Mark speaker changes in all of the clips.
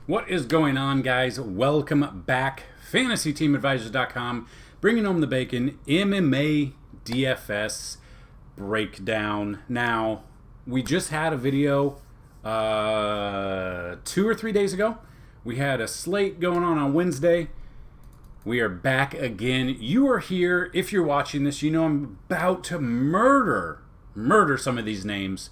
Speaker 1: What is going on, guys? Welcome back. FantasyTeamAdvisors.com, bringing home the bacon. MMA DFS breakdown. Now, we just had a video 2 or 3 days ago. We had a slate going on Wednesday. We are back again. You are here. If you're watching this, you know I'm about to murder some of these names.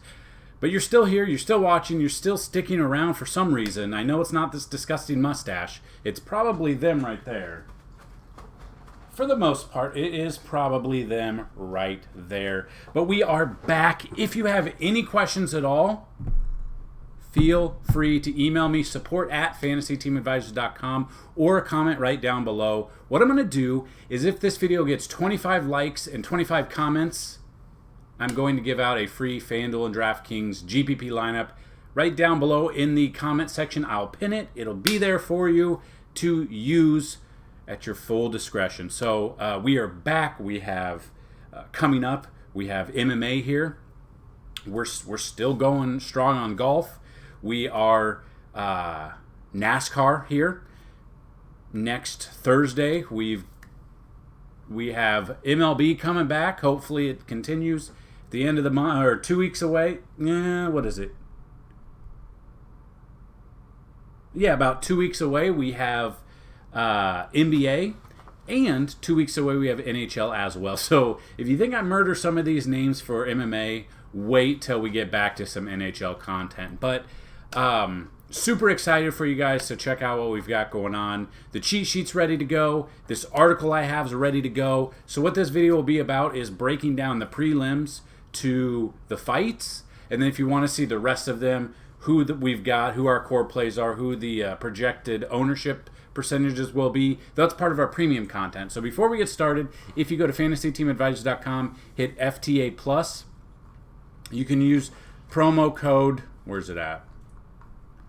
Speaker 1: But you're still here, you're still watching, you're still sticking around for some reason. I know it's not this disgusting mustache. It's probably them right there. For the most part, it is probably them right there. But we are back. If you have any questions at all, feel free to email me, support@fantasyteamadvisors.com, or comment right down below. What I'm going to do is if this video gets 25 likes and 25 comments, I'm going to give out a free FanDuel and DraftKings GPP lineup right down below in the comment section. I'll pin it. It'll be there for you to use at your full discretion. So we are back. We have coming up, we have MMA here. We're still going strong on golf. We are NASCAR here. Next Thursday, we have MLB coming back. Hopefully it continues. The end of the month, or 2 weeks away. Yeah, what is it? Yeah, about 2 weeks away we have NBA, and 2 weeks away we have NHL as well. So if you think I murder some of these names for MMA, wait till we get back to some NHL content. But super excited for you guys to check out what we've got going on. The cheat sheet's ready to go. This article I have is ready to go. So what this video will be about is breaking down the prelims to the fights, and then if you want to see the rest of them, who we've got, who our core plays are, who the projected ownership percentages will be, that's part of our premium content. So before we get started, if you go to fantasyteamadvisors.com, hit FTA Plus, you can use promo code, where's it at?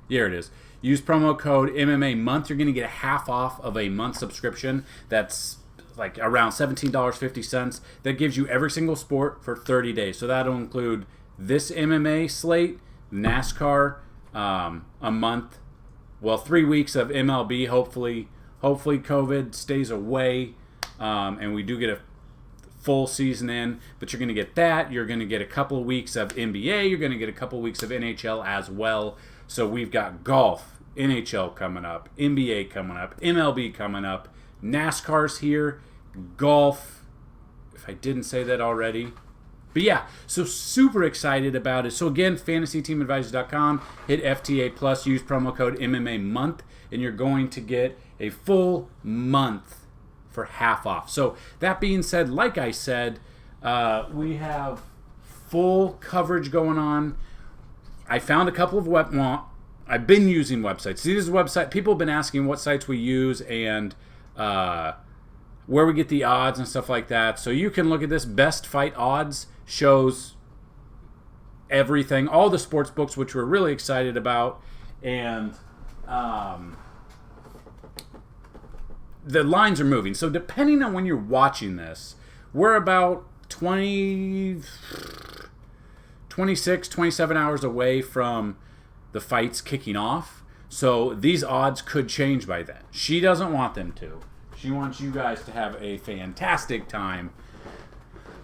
Speaker 1: Here it is. Use promo code MMA month. You're going to get half off of a month subscription. That's like around $17.50. That gives you every single sport for 30 days. So that'll include this MMA slate, NASCAR, a month, 3 weeks of MLB. Hopefully COVID stays away, and we do get a full season in. But you're going to get that. You're going to get a couple of weeks of NBA. You're going to get a couple of weeks of NHL as well. So we've got golf, NHL coming up, NBA coming up, MLB coming up, NASCAR's here, golf, if I didn't say that already. But yeah, so super excited about it. So again, fantasyteamadvisors.com, hit FTA Plus, use promo code MMA month, and you're going to get a full month for half off. So that being said, like I said, we have full coverage going on. I found a couple of I've been using websites. See, this is a website. People have been asking what sites we use and where we get the odds and stuff like that. So you can look at this. Best Fight Odds shows everything, all the sports books, which we're really excited about. And the lines are moving. So depending on when you're watching this, we're about 26, 27 hours away from the fights kicking off. So these odds could change by then. She doesn't want them to. She wants you guys to have a fantastic time.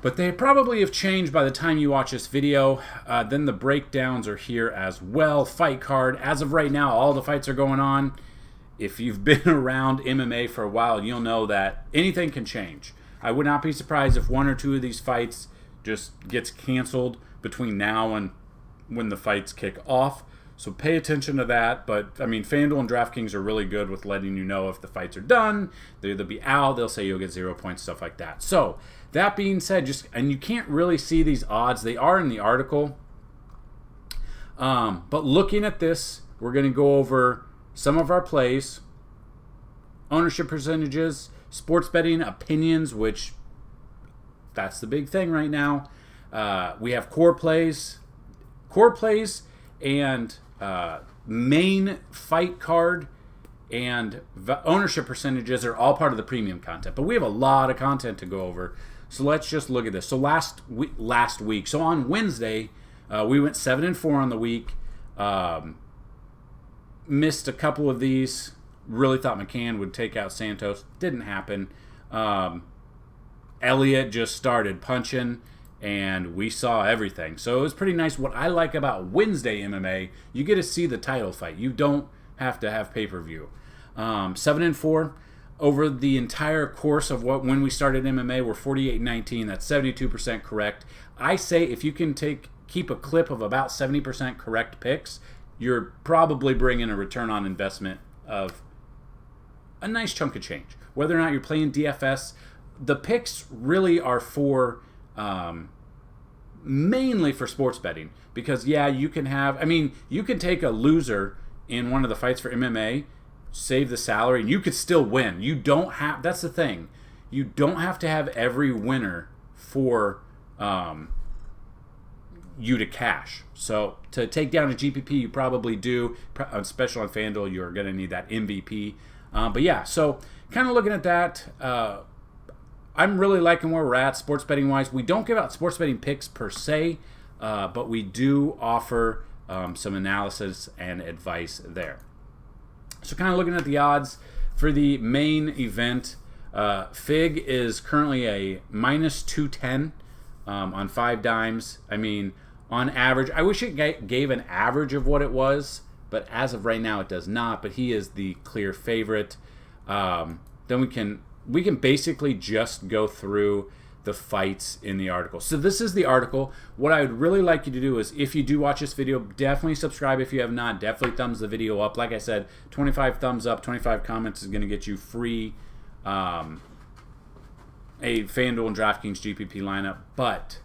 Speaker 1: But they probably have changed by the time you watch this video. Then the breakdowns are here as well. Fight card. As of right now, all the fights are going on. If you've been around MMA for a while, you'll know that anything can change. I would not be surprised if one or two of these fights just gets canceled between now and when the fights kick off. So pay attention to that. But, I mean, FanDuel and DraftKings are really good with letting you know if the fights are done. They'll be out. They'll say you'll get 0 points, stuff like that. So, that being said, and you can't really see these odds. They are in the article. But looking at this, we're going to go over some of our plays, ownership percentages, sports betting opinions, which that's the big thing right now. We have core plays, and main fight card and ownership percentages are all part of the premium content. But we have a lot of content to go over. So let's just look at this. So last week, so on Wednesday, we went 7-4 on the week. missed a couple of these. Really thought McCann would take out Santos. Didn't happen. Elliott just started punching, and we saw everything. So it was pretty nice. What I like about Wednesday MMA, you get to see the title fight. You don't have to have pay-per-view. 7-4 over the entire course of when we started MMA. We're 48-19. That's 72% correct. I say if you can keep a clip of about 70% correct picks, you're probably bringing a return on investment of a nice chunk of change. Whether or not you're playing DFS, the picks really are for mainly for sports betting, because you can take a loser in one of the fights for MMA, save the salary, and you could still win. That's the thing. You don't have to have every winner for you to cash. So to take down a GPP, you probably do, especially on FanDuel, you're going to need that MVP. So kind of looking at that, I'm really liking where we're at sports betting wise. We don't give out sports betting picks per se, but we do offer some analysis and advice there. So kind of looking at the odds for the main event, Fig is currently a minus 210 on 5 dimes. I mean, on average, I wish it gave an average of what it was, but as of right now, it does not. But he is the clear favorite. Then we can basically just go through the fights in the article. So this is the article. What I would really like you to do is, if you do watch this video, definitely subscribe. If you have not, definitely thumbs the video up. Like I said, 25 thumbs up, 25 comments is going to get you free a FanDuel and DraftKings GPP lineup. But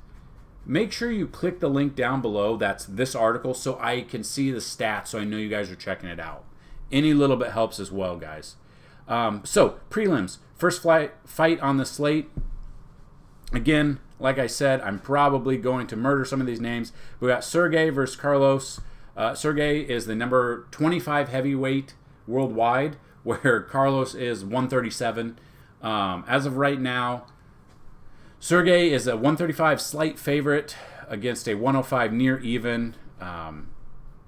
Speaker 1: make sure you click the link down below. That's this article, so I can see the stats, so I know you guys are checking it out. Any little bit helps as well, guys. So prelims, first fight on the slate. Again, like I said, I'm probably going to murder some of these names. We got Sergey versus Carlos. Sergey is the number 25 heavyweight worldwide, where Carlos is 137. As of right now, Sergey is a 135 slight favorite against a 105 near even.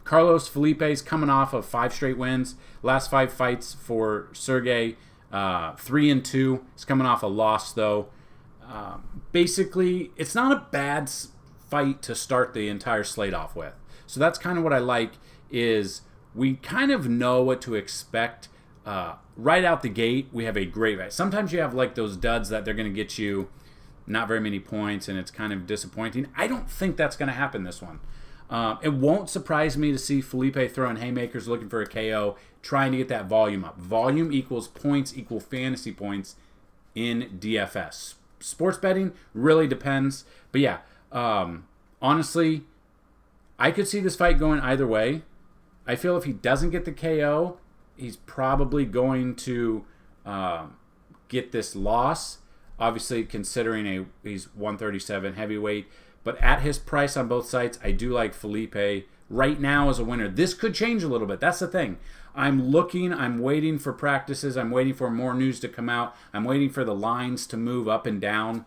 Speaker 1: Carlos Felipe's coming off of 5 straight wins. Last 5 fights for Sergey, 3-2. He's coming off a loss, though. Basically, it's not a bad fight to start the entire slate off with. So that's kind of what I like, is we kind of know what to expect. Right out the gate, we have a great fight. Sometimes you have like those duds that they're going to get you not very many points, and it's kind of disappointing. I don't think that's going to happen this one. It won't surprise me to see Felipe throwing haymakers, looking for a KO, trying to get that volume up. Volume equals points equal fantasy points in DFS. Sports betting really depends. But honestly, I could see this fight going either way. I feel if he doesn't get the KO, he's probably going to get this loss. Obviously, considering he's 137 heavyweight. But at his price on both sites, I do like Felipe right now as a winner. This could change a little bit. That's the thing. I'm waiting for practices. I'm waiting for more news to come out. I'm waiting for the lines to move up and down.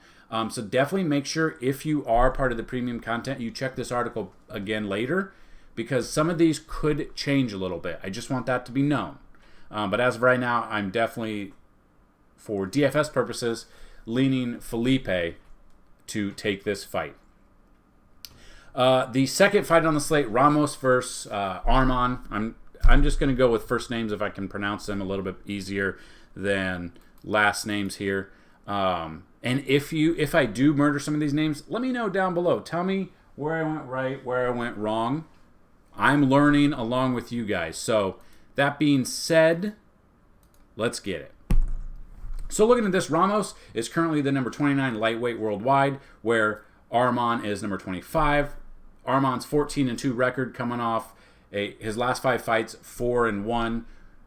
Speaker 1: So definitely make sure, if you are part of the premium content, you check this article again later, because some of these could change a little bit. I just want that to be known. But as of right now, I'm definitely, for DFS purposes, leaning Felipe to take this fight. The second fight on the slate, Ramos versus Arman. I'm just going to go with first names if I can pronounce them a little bit easier than last names here. And if I do murder some of these names, let me know down below. Tell me where I went right, where I went wrong. I'm learning along with you guys. So that being said, let's get it. So looking at this, Ramos is currently the number 29 lightweight worldwide, where Arman is number 25. Arman's 14-2 record, coming off his last 5 fights, 4-1.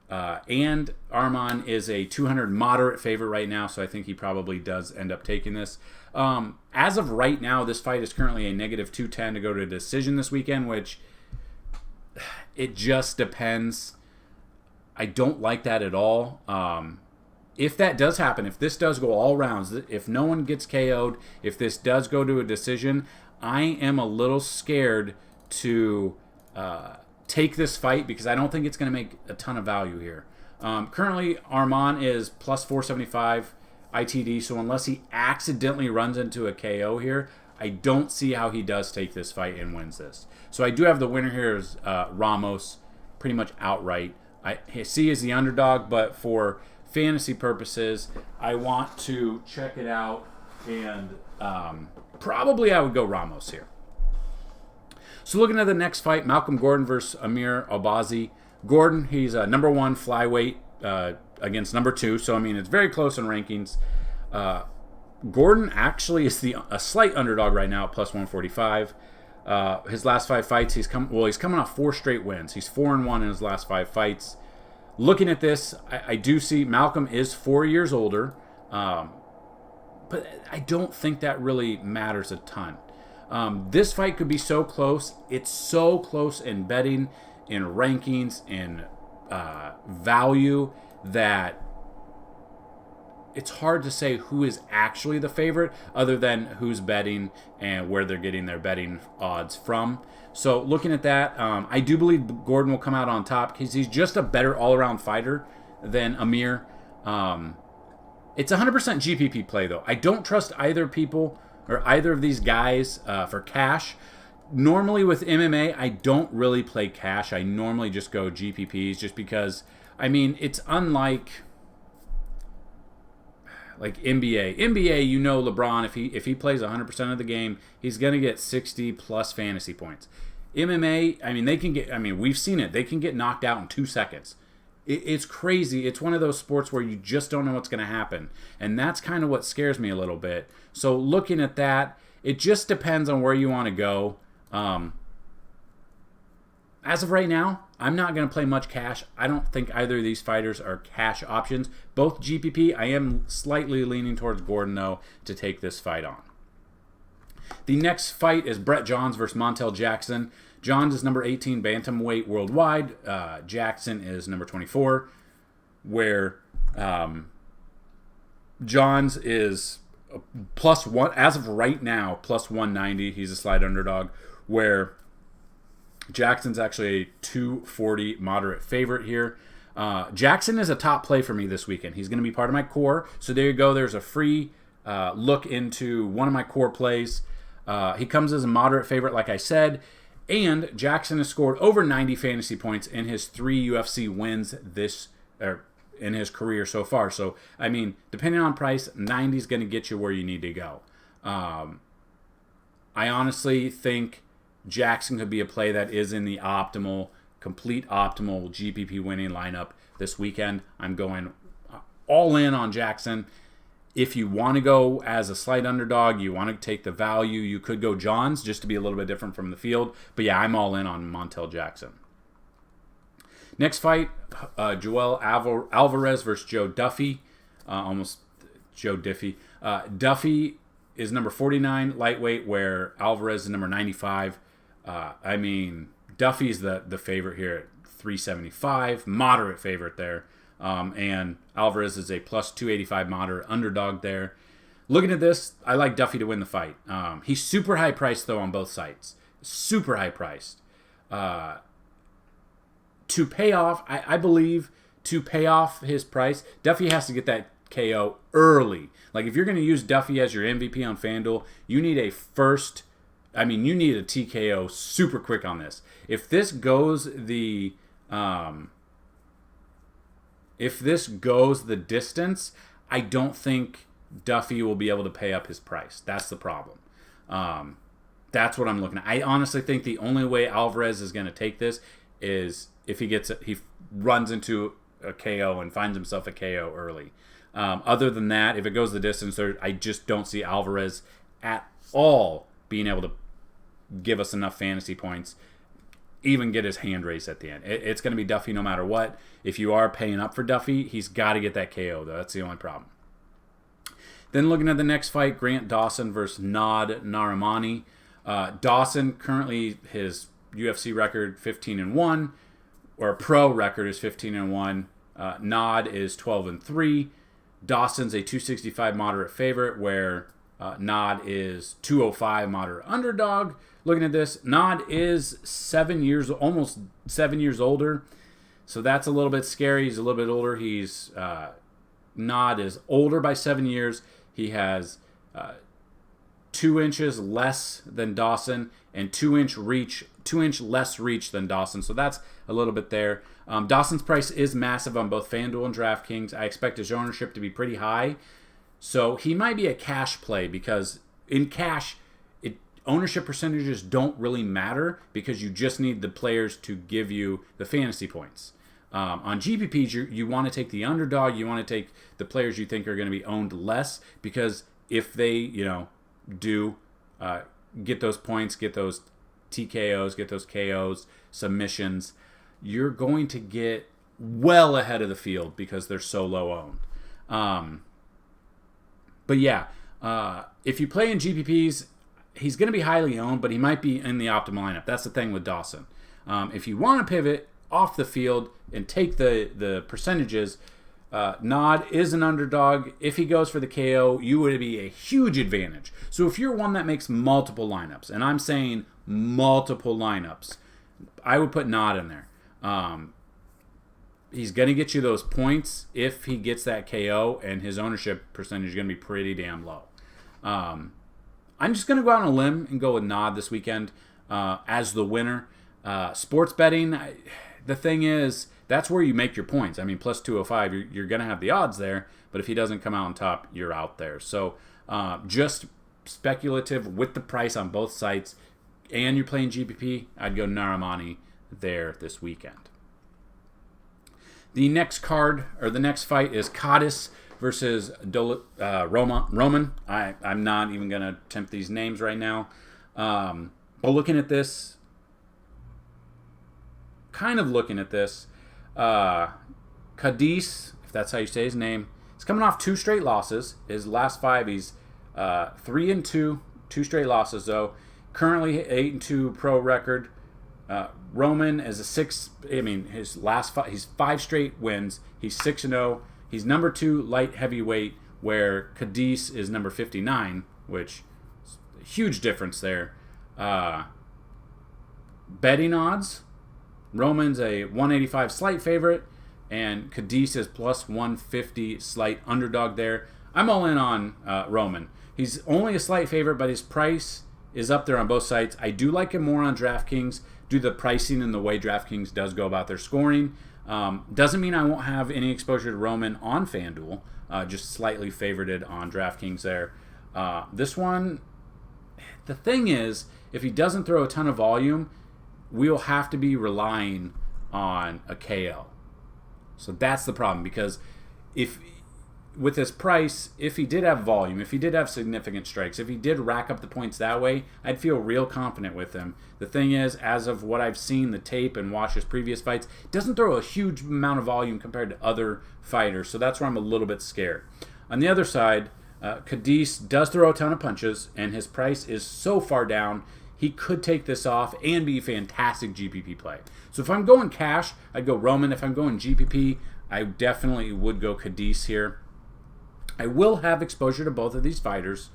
Speaker 1: And Arman is a 200 moderate favorite right now, so I think he probably does end up taking this. As of right now, this fight is currently a negative 210 to go to a decision this weekend, which it just depends. I don't like that at all. If that does happen, if this does go all rounds, if no one gets KO'd, if this does go to a decision, I am a little scared to take this fight because I don't think it's going to make a ton of value here. Currently, Arman is plus 475 ITD, so unless he accidentally runs into a KO here, I don't see how he does take this fight and wins this. So I do have the winner here as Ramos, pretty much outright. I see as the underdog, but for fantasy purposes, I want to check it out, and probably I would go Ramos here. So looking at the next fight, Malcolm Gordon versus Amir Albazi. Gordon, he's number 1 flyweight against number 2, so I mean it's very close in rankings. Gordon actually is a slight underdog right now at plus 145. His last 5 fights, he's coming off 4 straight wins. He's 4-1 in his last 5 fights. Looking at this, I do see Malcolm is 4 years older, but I don't think that really matters a ton. This fight could be so close. It's so close in betting, in rankings, in value that it's hard to say who is actually the favorite other than who's betting and where they're getting their betting odds from. So looking at that, I do believe Gordon will come out on top because he's just a better all-around fighter than Amir. It's 100% GPP play, though. I don't trust either of these guys for cash. Normally with MMA, I don't really play cash. I normally just go GPPs just because, I mean, it's unlike NBA. NBA, you know LeBron, if he plays 100% of the game, he's going to get 60 plus fantasy points. MMA, I mean, we've seen it. They can get knocked out in 2 seconds. It's crazy. It's one of those sports where you just don't know what's going to happen. And that's kind of what scares me a little bit. So looking at that, it just depends on where you want to go. As of right now, I'm not going to play much cash. I don't think either of these fighters are cash options. Both GPP. I am slightly leaning towards Gordon, though, to take this fight on. The next fight is Brett Johns versus Montel Jackson. Johns is number 18 bantamweight worldwide. Jackson is number 24, where Johns is plus 1, as of right now, plus 190. He's a slight underdog, where Jackson's actually a 240 moderate favorite here. Jackson is a top play for me this weekend. He's going to be part of my core. So there you go. There's a free look into one of my core plays. He comes as a moderate favorite, like I said. And Jackson has scored over 90 fantasy points in his 3 UFC wins in his career so far. So, I mean, depending on price, 90 is going to get you where you need to go. I honestly think Jackson could be a play that is in the complete optimal GPP winning lineup this weekend. I'm going all in on Jackson. If you want to go as a slight underdog, you want to take the value, you could go Johns just to be a little bit different from the field. But yeah, I'm all in on Montel Jackson. Next fight, Joel Alvarez versus Joe Duffy. Almost Joe Diffie. Duffy is number 49 lightweight, where Alvarez is number 95. I mean, Duffy's the favorite here at 375, moderate favorite there. And Alvarez is a plus 285 moderate underdog there. Looking at this, I like Duffy to win the fight. He's super high priced, though, on both sides. Super high priced. To pay off, I believe, to pay off his price, Duffy has to get that KO early. Like, if you're going to use Duffy as your MVP on FanDuel, you need a TKO super quick on this. If this goes the distance, I don't think Duffy will be able to pay up his price. That's the problem. That's what I'm looking at. I honestly think the only way Alvarez is going to take this is if he runs into a KO and finds himself a KO early. Other than that, if it goes the distance, I just don't see Alvarez at all being able to give us enough fantasy points, even get his hand raised at the end. It's going to be Duffy no matter what. If you are paying up for Duffy, he's got to get that KO, though. That's the only problem. Then looking at the next fight, Grant Dawson versus Nad Narimani. Dawson, currently his UFC record 15-1, or pro record is 15-1. Nad is 12-3. Dawson's a 265 moderate favorite, where Nod is 205 moderate underdog. Looking at this, Nod is almost 7 years older. So that's a little bit scary. He's a little bit older. Nod is older by 7 years. He has 2 inches less than Dawson and 2 inch less reach than Dawson. So that's a little bit there. Dawson's price is massive on both FanDuel and DraftKings. I expect his ownership to be pretty high. So he might be a cash play because in cash, ownership percentages don't really matter because you just need the players to give you the fantasy points. On GPPs, you want to take the underdog. You want to take the players you think are going to be owned less because if they, do get those points, get those TKOs, get those KOs, submissions, you're going to get well ahead of the field because they're so low owned. But yeah, if you play in GPPs, he's going to be highly owned, but he might be in the optimal lineup. That's the thing with Dawson. If you want to pivot off the field and take the percentages, Nod is an underdog. If he goes for the KO, you would be a huge advantage. So if you're one that makes multiple lineups, and I'm saying multiple lineups, I would put Nod in there. He's going to get you those points if he gets that KO, and his ownership percentage is going to be pretty damn low. I'm just going to go out on a limb and go with Nod this weekend as the winner. Sports betting, the thing is, that's where you make your points. I mean, plus 205, you're going to have the odds there, but if he doesn't come out on top, you're out there. So just speculative with the price on both sites, and you're playing GPP, I'd go Narimani there this weekend. The next card, or the next fight, is Cadiz versus Roman. I'm not even going to attempt these names right now. But looking at this, Cadiz, if that's how you say his name, he's coming off 2 straight losses. His last 5, he's 3-2, 2 straight losses though. Currently 8-2 pro record. Roman is his last 5, he's 5 straight wins. He's 6-0. He's number 2 light heavyweight, where Cadiz is number 59, which is a huge difference there. Betting odds, Roman's a 185 slight favorite, and Cadiz is plus 150 slight underdog there. I'm all in on Roman. He's only a slight favorite, but his price is up there on both sites. I do like him more on DraftKings due to the pricing and the way DraftKings does go about their scoring. Doesn't mean I won't have any exposure to Roman on FanDuel, just slightly favorited on DraftKings there. This one, the thing is, if he doesn't throw a ton of volume, we'll have to be relying on a KO. So that's the problem, because with his price, if he did have volume, if he did have significant strikes, if he did rack up the points that way, I'd feel real confident with him. The thing is, as of what I've seen, the tape and watched his previous fights, doesn't throw a huge amount of volume compared to other fighters, so that's where I'm a little bit scared. On the other side, Cadiz does throw a ton of punches, and his price is so far down, he could take this off and be a fantastic GPP play. So if I'm going cash, I'd go Roman. If I'm going GPP, I definitely would go Cadiz here. I will have exposure to both of these fighters.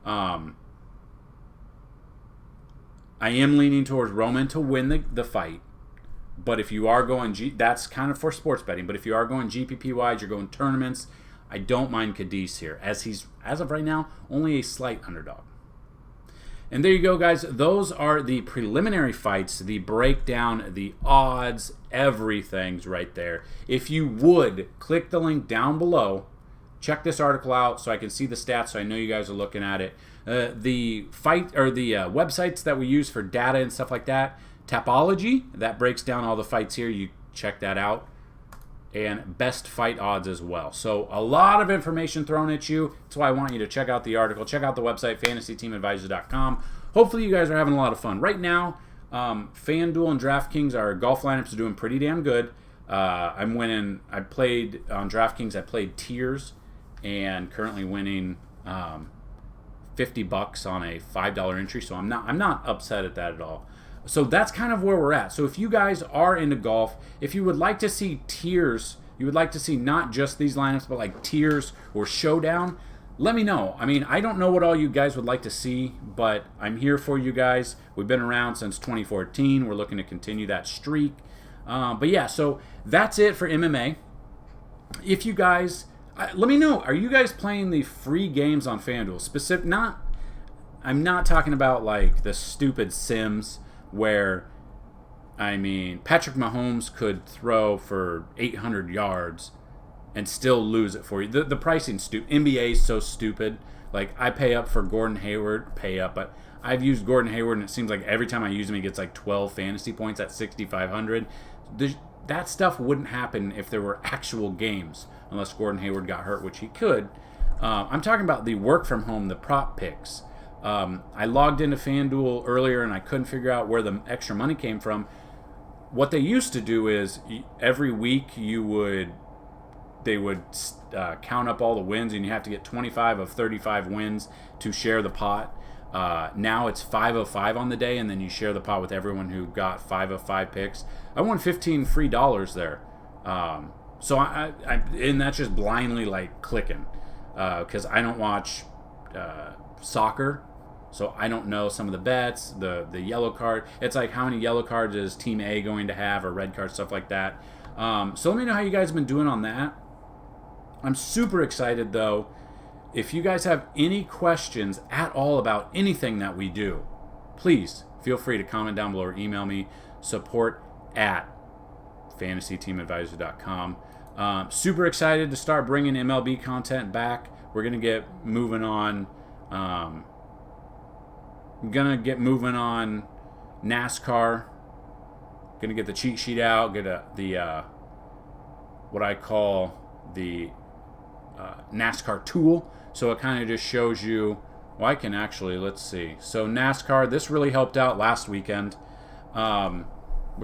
Speaker 1: I am leaning towards Roman to win the fight. But if you are going that's kind of for sports betting. But if you are going GPP wise, you're going tournaments, I don't mind Cadiz here, as he's, as of right now, only a slight underdog. And there you go, guys. Those are the preliminary fights, the breakdown, the odds, everything's right there. If you would, click the link down below. Check this article out so I can see the stats, so I know you guys are looking at it. The websites that we use for data and stuff like that, Tapology, that breaks down all the fights here. You check that out. And best fight odds as well. So a lot of information thrown at you. That's why I want you to check out the article. Check out the website, fantasyteamadvisors.com. Hopefully you guys are having a lot of fun. Right now, FanDuel and DraftKings, our golf lineups are doing pretty damn good. I'm winning. I played on DraftKings. I played tiers, and currently winning $50 on a $5 entry. So I'm not upset at that at all. So that's kind of where we're at. So if you guys are into golf, if you would like to see tiers, you would like to see not just these lineups, but like tiers or showdown, let me know. I mean, I don't know what all you guys would like to see, but I'm here for you guys. We've been around since 2014. We're looking to continue that streak. But yeah, so that's it for MMA. If you guys, let me know, are you guys playing the free games on FanDuel? I'm not talking about like the stupid Sims where, I mean, Patrick Mahomes could throw for 800 yards and still lose it for you. The pricing's stupid. NBA is so stupid. Like, I pay up for Gordon Hayward, but I've used Gordon Hayward, and it seems like every time I use him, he gets like 12 fantasy points at 6,500. That stuff wouldn't happen if there were actual games, unless Gordon Hayward got hurt, which he could. I'm talking about the work from home, the prop picks. I logged into FanDuel earlier, and I couldn't figure out where the extra money came from. What they used to do is every week they would count up all the wins, and you have to get 25 of 35 wins to share the pot. Now it's 5 of 5 on the day, and then you share the pot with everyone who got 5 of 5 picks. I won $15 free there. So and that's just blindly like clicking, because I don't watch soccer, so I don't know some of the bets, the yellow card. It's like, how many yellow cards is Team A going to have, or red cards, stuff like that. So let me know how you guys have been doing on that. I'm super excited, though. If you guys have any questions at all about anything that we do, please feel free to comment down below or email me, support@fantasyteamadvisor.com. Super excited to start bringing MLB content back. We're going to get moving on. NASCAR. Going to get the cheat sheet out. Get what I call the NASCAR tool. So it kind of just shows you, well, I can actually, let's see. So NASCAR, this really helped out last weekend. We're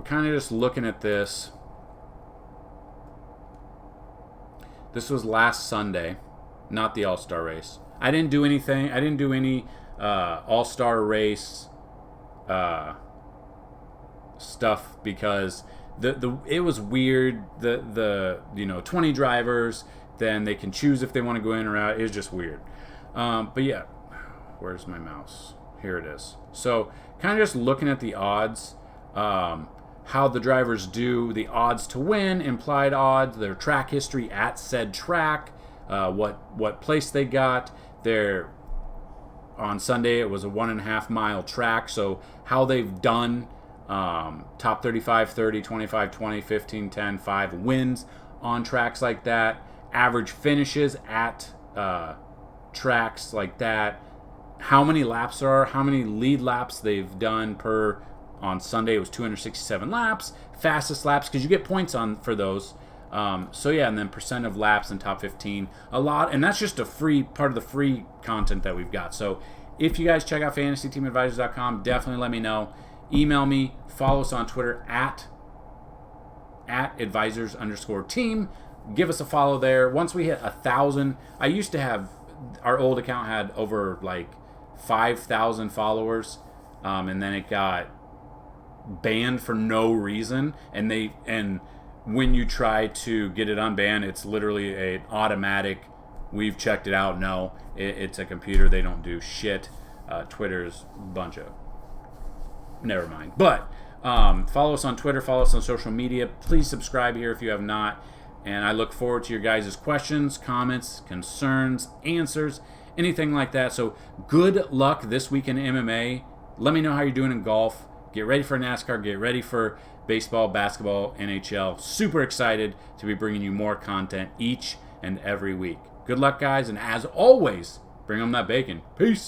Speaker 1: kind of just looking at this. This was last Sunday, not the All-Star race. I didn't do anything. I didn't do any All-Star race stuff because it was weird. The 20 drivers, then they can choose if they want to go in or out. It's just weird. But yeah, where's my mouse? Here it is. So kind of just looking at the odds, how the drivers do, the odds to win, implied odds, their track history at said track, what place they got. On Sunday it was a 1.5 mile track, so how they've done top 35, 30, 25, 20, 15, 10, 5 wins on tracks like that. Average finishes at tracks like that, how many laps there are, how many lead laps they've done on Sunday it was 267 laps, fastest laps, because you get points for those. So yeah, and then percent of laps in top 15, a lot, and that's just a free part of the free content that we've got. So if you guys check out fantasyteamadvisors.com, definitely let me know. Email me, follow us on Twitter at advisors_team. Give us a follow there. Once we hit 1,000, I used to have, our old account had over like 5,000 followers, and then it got banned for no reason. And when you try to get it unbanned, it's literally an automatic, we've checked it out. No, it's a computer. They don't do shit. Twitter's a bunch of, never mind. But follow us on Twitter. Follow us on social media. Please subscribe here if you have not. And I look forward to your guys' questions, comments, concerns, answers, anything like that. So good luck this week in MMA. Let me know how you're doing in golf. Get ready for NASCAR. Get ready for baseball, basketball, NHL. Super excited to be bringing you more content each and every week. Good luck, guys. And as always, bring them that bacon. Peace.